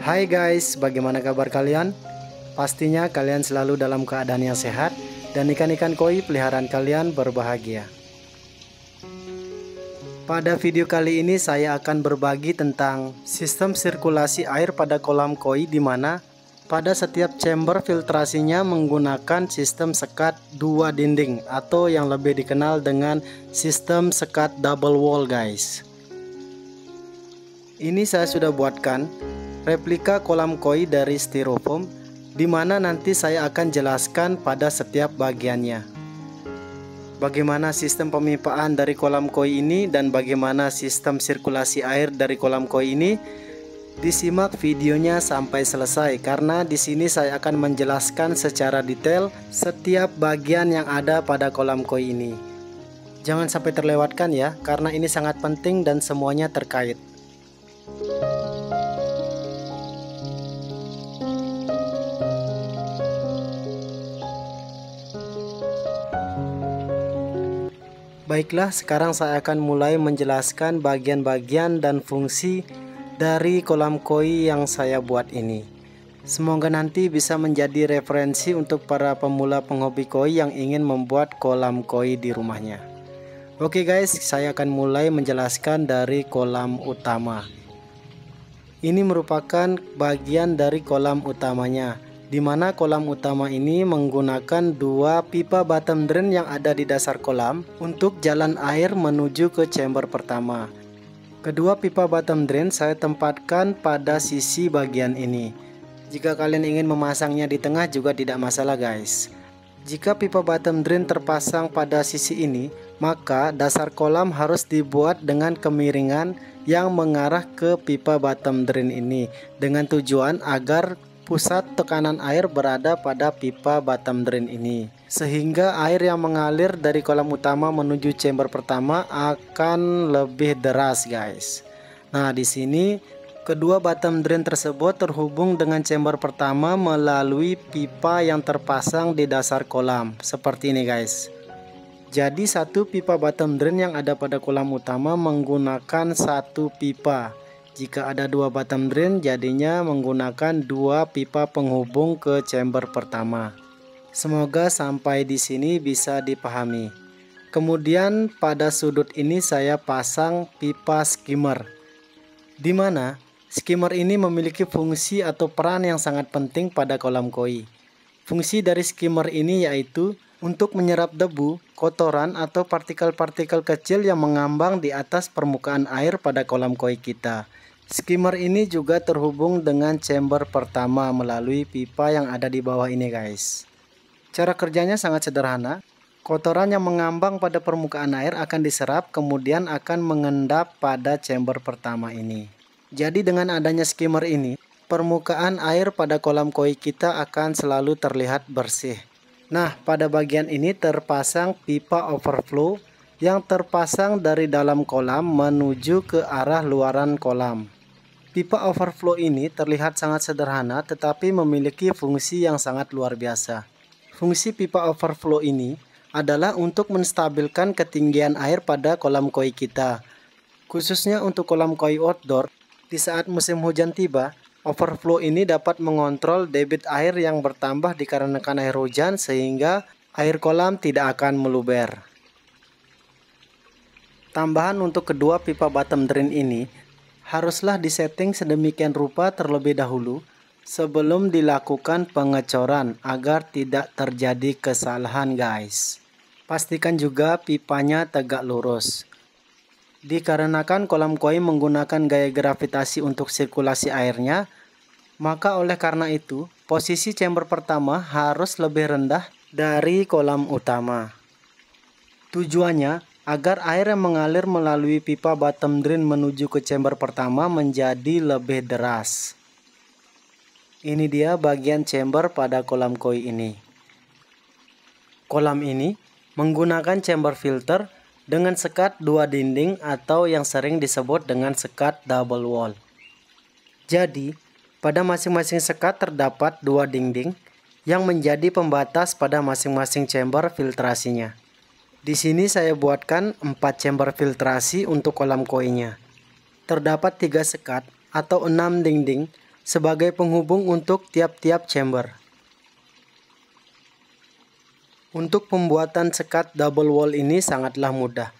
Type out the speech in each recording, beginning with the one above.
Hai guys, bagaimana kabar kalian? Pastinya kalian selalu dalam keadaan yang sehat dan ikan-ikan koi peliharaan kalian berbahagia. Pada video kali ini saya akan berbagi tentang sistem sirkulasi air pada kolam koi, di mana pada setiap chamber filtrasinya menggunakan sistem sekat dua dinding atau yang lebih dikenal dengan sistem sekat double wall guys. Ini saya sudah buatkan replika kolam koi dari styrofoam, di mana nanti saya akan jelaskan pada setiap bagiannya. Bagaimana sistem pemipaan dari kolam koi ini dan bagaimana sistem sirkulasi air dari kolam koi ini, disimak videonya sampai selesai karena di sini saya akan menjelaskan secara detail setiap bagian yang ada pada kolam koi ini. Jangan sampai terlewatkan ya, karena ini sangat penting dan semuanya terkait. Baiklah, sekarang saya akan mulai menjelaskan bagian-bagian dan fungsi dari kolam koi yang saya buat ini. Semoga nanti bisa menjadi referensi untuk para pemula penghobi koi yang ingin membuat kolam koi di rumahnya. Oke guys, saya akan mulai menjelaskan dari kolam utama. Ini merupakan bagian dari kolam utamanya, di mana kolam utama ini menggunakan dua pipa bottom drain yang ada di dasar kolam untuk jalan air menuju ke chamber pertama. Kedua pipa bottom drain saya tempatkan pada sisi bagian ini. Jika kalian ingin memasangnya di tengah juga tidak masalah guys. Jika pipa bottom drain terpasang pada sisi ini, maka dasar kolam harus dibuat dengan kemiringan yang mengarah ke pipa bottom drain ini, dengan tujuan agar pusat tekanan air berada pada pipa bottom drain ini, sehingga air yang mengalir dari kolam utama menuju chamber pertama akan lebih deras guys. Nah, di sini kedua bottom drain tersebut terhubung dengan chamber pertama melalui pipa yang terpasang di dasar kolam seperti ini guys. Jadi satu pipa bottom drain yang ada pada kolam utama menggunakan satu pipa. Jika ada dua bottom drain, jadinya menggunakan dua pipa penghubung ke chamber pertama. Semoga sampai di sini bisa dipahami. Kemudian pada sudut ini saya pasang pipa skimmer, di mana skimmer ini memiliki fungsi atau peran yang sangat penting pada kolam koi. Fungsi dari skimmer ini yaitu untuk menyerap debu, kotoran atau partikel-partikel kecil yang mengambang di atas permukaan air pada kolam koi kita. Skimmer ini juga terhubung dengan chamber pertama melalui pipa yang ada di bawah ini guys. Cara kerjanya sangat sederhana. Kotoran yang mengambang pada permukaan air akan diserap kemudian akan mengendap pada chamber pertama ini. Jadi dengan adanya skimmer ini, permukaan air pada kolam koi kita akan selalu terlihat bersih. Nah, pada bagian ini terpasang pipa overflow yang terpasang dari dalam kolam menuju ke arah luaran kolam. Pipa overflow ini terlihat sangat sederhana tetapi memiliki fungsi yang sangat luar biasa. Fungsi pipa overflow ini adalah untuk menstabilkan ketinggian air pada kolam koi kita. Khususnya untuk kolam koi outdoor, di saat musim hujan tiba, overflow ini dapat mengontrol debit air yang bertambah dikarenakan air hujan sehingga air kolam tidak akan meluber. Tambahan untuk kedua pipa bottom drain ini haruslah disetting sedemikian rupa terlebih dahulu sebelum dilakukan pengecoran agar tidak terjadi kesalahan guys. Pastikan juga pipanya tegak lurus. Dikarenakan kolam koi menggunakan gaya gravitasi untuk sirkulasi airnya, maka oleh karena itu posisi chamber pertama harus lebih rendah dari kolam utama. Tujuannya agar air yang mengalir melalui pipa bottom drain menuju ke chamber pertama menjadi lebih deras. Ini dia bagian chamber pada kolam koi ini. Kolam ini menggunakan chamber filter dengan sekat dua dinding atau yang sering disebut dengan sekat double wall. Jadi, pada masing-masing sekat terdapat dua dinding yang menjadi pembatas pada masing-masing chamber filtrasinya. Di sini saya buatkan 4 chamber filtrasi untuk kolam koi-nya. Terdapat 3 sekat atau 6 dinding sebagai penghubung untuk tiap-tiap chamber. Untuk pembuatan sekat double wall ini sangatlah mudah.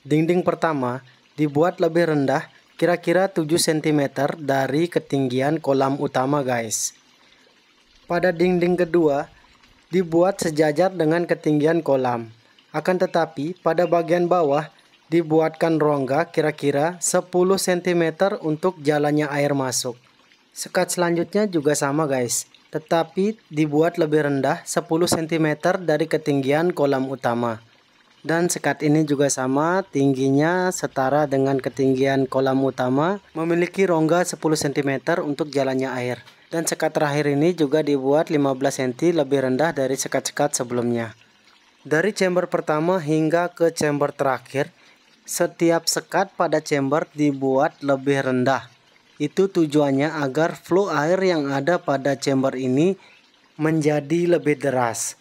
Dinding pertama dibuat lebih rendah, kira-kira 7 cm dari ketinggian kolam utama guys. Pada dinding kedua dibuat sejajar dengan ketinggian kolam. Akan tetapi pada bagian bawah dibuatkan rongga kira-kira 10 cm untuk jalannya air masuk. Sekat selanjutnya juga sama guys, tetapi dibuat lebih rendah 10 cm dari ketinggian kolam utama. Dan sekat ini juga sama, tingginya setara dengan ketinggian kolam utama, memiliki rongga 10 cm untuk jalannya air. Dan sekat terakhir ini juga dibuat 15 cm lebih rendah dari sekat-sekat sebelumnya. Dari chamber pertama hingga ke chamber terakhir, setiap sekat pada chamber dibuat lebih rendah. Itu tujuannya agar flow air yang ada pada chamber ini menjadi lebih deras.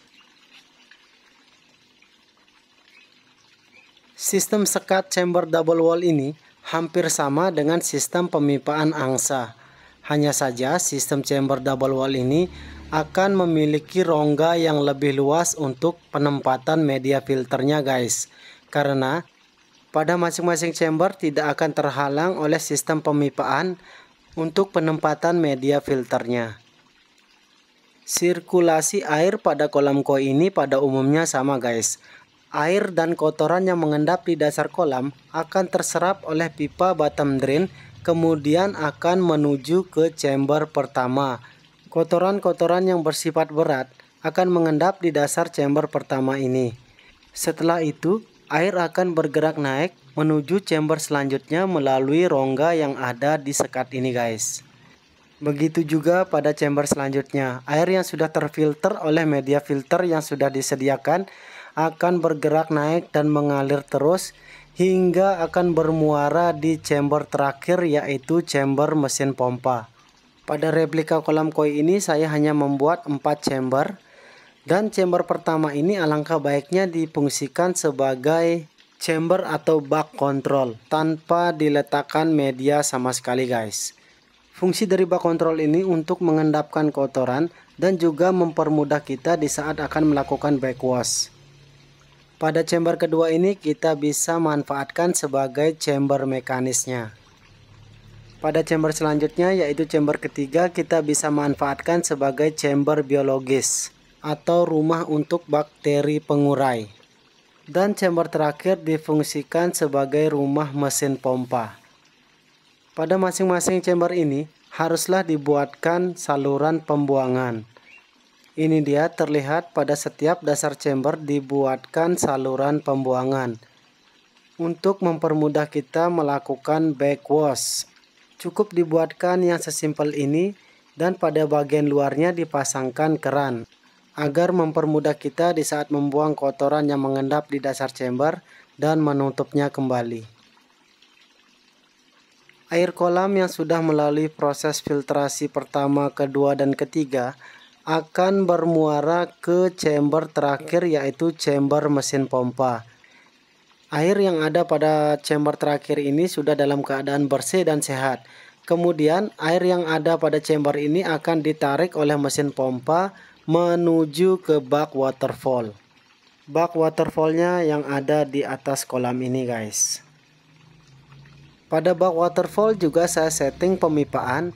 Sistem sekat chamber double wall ini hampir sama dengan sistem pemipaan angsa. Hanya saja sistem chamber double wall ini akan memiliki rongga yang lebih luas untuk penempatan media filternya guys. Karena pada masing-masing chamber tidak akan terhalang oleh sistem pemipaan untuk penempatan media filternya. Sirkulasi air pada kolam koi ini pada umumnya sama guys. Air dan kotoran yang mengendap di dasar kolam akan terserap oleh pipa bottom drain, kemudian akan menuju ke chamber pertama. Kotoran-kotoran yang bersifat berat akan mengendap di dasar chamber pertama ini. Setelah itu, air akan bergerak naik menuju chamber selanjutnya melalui rongga yang ada di sekat ini guys. Begitu juga pada chamber selanjutnya, air yang sudah terfilter oleh media filter yang sudah disediakan akan bergerak naik dan mengalir terus hingga akan bermuara di chamber terakhir, yaitu chamber mesin pompa. Pada replika kolam koi ini saya hanya membuat 4 chamber. Dan chamber pertama ini alangkah baiknya difungsikan sebagai chamber atau bak control tanpa diletakkan media sama sekali guys. Fungsi dari bak control ini untuk mengendapkan kotoran dan juga mempermudah kita di saat akan melakukan backwash. Pada chamber kedua ini kita bisa manfaatkan sebagai chamber mekanisnya. Pada chamber selanjutnya yaitu chamber ketiga kita bisa manfaatkan sebagai chamber biologis atau rumah untuk bakteri pengurai. Dan chamber terakhir difungsikan sebagai rumah mesin pompa. Pada masing-masing chamber ini haruslah dibuatkan saluran pembuangan. Ini dia terlihat pada setiap dasar chamber dibuatkan saluran pembuangan untuk mempermudah kita melakukan backwash. Cukup dibuatkan yang sesimpel ini dan pada bagian luarnya dipasangkan keran agar mempermudah kita di saat membuang kotoran yang mengendap di dasar chamber dan menutupnya kembali. Air kolam yang sudah melalui proses filtrasi pertama, kedua, dan ketiga akan bermuara ke chamber terakhir yaitu chamber mesin pompa. Air yang ada pada chamber terakhir ini sudah dalam keadaan bersih dan sehat. Kemudian air yang ada pada chamber ini akan ditarik oleh mesin pompa menuju ke bak waterfall. Bak waterfallnya yang ada di atas kolam ini guys. Pada bak waterfall juga saya setting pemipaan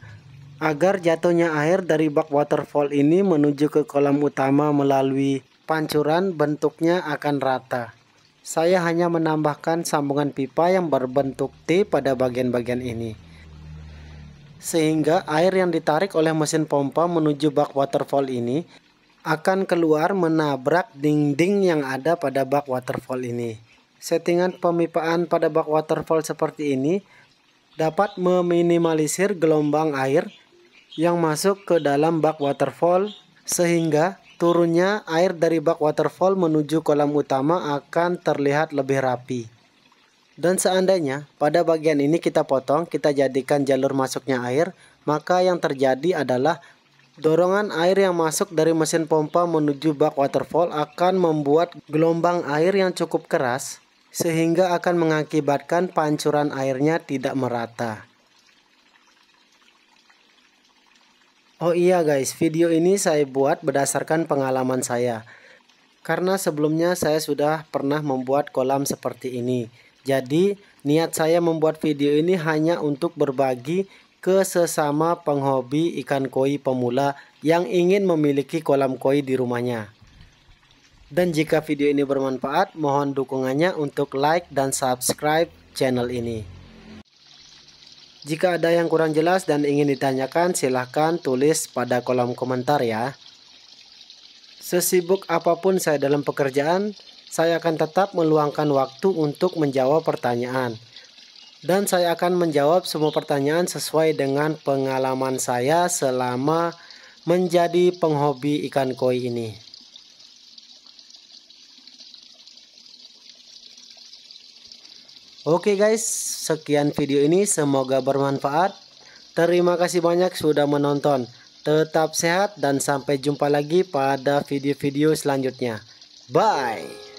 agar jatuhnya air dari bak waterfall ini menuju ke kolam utama melalui pancuran bentuknya akan rata. Saya hanya menambahkan sambungan pipa yang berbentuk T pada bagian-bagian ini, sehingga air yang ditarik oleh mesin pompa menuju bak waterfall ini akan keluar menabrak dinding yang ada pada bak waterfall ini. Settingan pemipaan pada bak waterfall seperti ini dapat meminimalisir gelombang air yang masuk ke dalam bak waterfall, sehingga turunnya air dari bak waterfall menuju kolam utama akan terlihat lebih rapi. Dan seandainya pada bagian ini kita potong, kita jadikan jalur masuknya air, maka yang terjadi adalah dorongan air yang masuk dari mesin pompa menuju bak waterfall akan membuat gelombang air yang cukup keras, sehingga akan mengakibatkan pancuran airnya tidak merata. Oh iya guys, video ini saya buat berdasarkan pengalaman saya. Karena sebelumnya saya sudah pernah membuat kolam seperti ini. Jadi niat saya membuat video ini hanya untuk berbagi ke sesama penghobi ikan koi pemula yang ingin memiliki kolam koi di rumahnya. Dan jika video ini bermanfaat, mohon dukungannya untuk like dan subscribe channel ini. Jika ada yang kurang jelas dan ingin ditanyakan, silahkan tulis pada kolom komentar ya. Sesibuk apapun saya dalam pekerjaan, saya akan tetap meluangkan waktu untuk menjawab pertanyaan. Dan saya akan menjawab semua pertanyaan sesuai dengan pengalaman saya selama menjadi penghobi ikan koi ini. Oke guys, sekian video ini, semoga bermanfaat. Terima kasih banyak sudah menonton. Tetap sehat dan sampai jumpa lagi pada video-video selanjutnya. Bye.